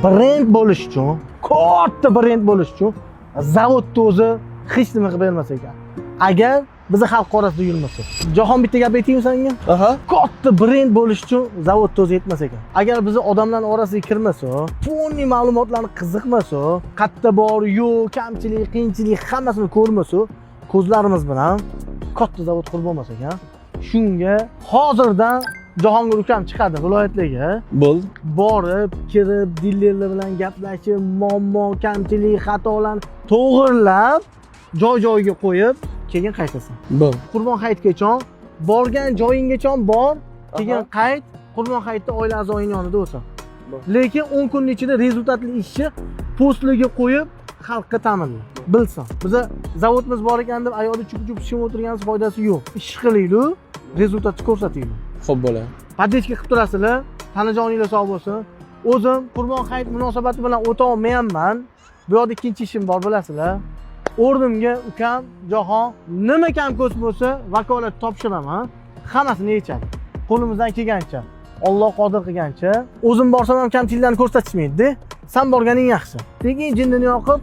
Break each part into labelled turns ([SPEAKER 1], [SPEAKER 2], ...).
[SPEAKER 1] brend bo'lish uchun, katta brend bo'lish uchun zavodni o'zi hech nima qilib bermas ekan. Agar bizni xalq orasida yurmasa. Jahon bitta gap aytaymi senga? Katta brend bo'lish uchun zavodni o'zi yetmas ekan. Agar bizni odamlar orasiga kirmasa, fonli ma'lumotlarni qiziqmasa, qayerda bor, yo'q, kamchilik, qiyinchilik hammasini ko'rmasa, ko'zlarimiz bilan katta zavod qurib bo'lmas ekan. Shunga hozirdan Jahongir ukam chiqadi viloyatlarga.
[SPEAKER 2] Bo'ldi.
[SPEAKER 1] Borib, kirib, dillerlar bilan gaplashib, muammo, kamchilik, xatolarni to'g'rilab, joy-joyiga qo'yib, keyin qaytasan.
[SPEAKER 2] Bo'ldi.
[SPEAKER 1] Qurbon hayitgacha borgan joyinggacha bor, keyin qayt, Qurbon hayitda oila a'zoying yonida o'sa. Lekin 10 kun ichida rezultatli ishni postlarga qo'yib, xalqqa ta'minla. Bilsin. Biza zavodimiz bor ekan deb ayolni chup-chup ishib o'tirganimiz foydasi yo'q. Ish qilaylik, rezultatni ko'rsatinglar.
[SPEAKER 2] Xo'p bo'ladi.
[SPEAKER 1] Podechka qilib turasizlar, tanajoninglar sog' bo'lsin. O'zim Qurbon hayit munosabati bilan o'ta olmayapman. Bu yerda ikkinchi ishim bor, bilasizlar. O'rnimga ukam Jahon nima kam ko'p bo'lsa vakolat topshiraman. Hammasini yechadi. Qo'limizdan kelgancha, Alloh qodir qilgancha, o'zim borsam ham kamchiliklarni ko'rsatishmaydi-da. Sen borganing yaxshi. Lekin jinnini yoqib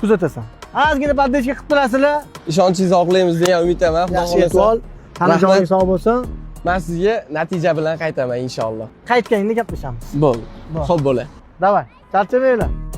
[SPEAKER 1] kuzatasan. Ozgina podechka qilib turasizlar.
[SPEAKER 2] Ishonchingizni oqlaymiz degan umiddaman.
[SPEAKER 1] Yaxshi e'tibor. Tanajoning sog' bo'lsin.
[SPEAKER 2] Men sizga natija bilan qaytaman inshaalloh.
[SPEAKER 1] Qaytganingda gaplashamiz.
[SPEAKER 2] Bo'ldi. Xo'p bo'ladi.
[SPEAKER 1] Davay, charchamanglar.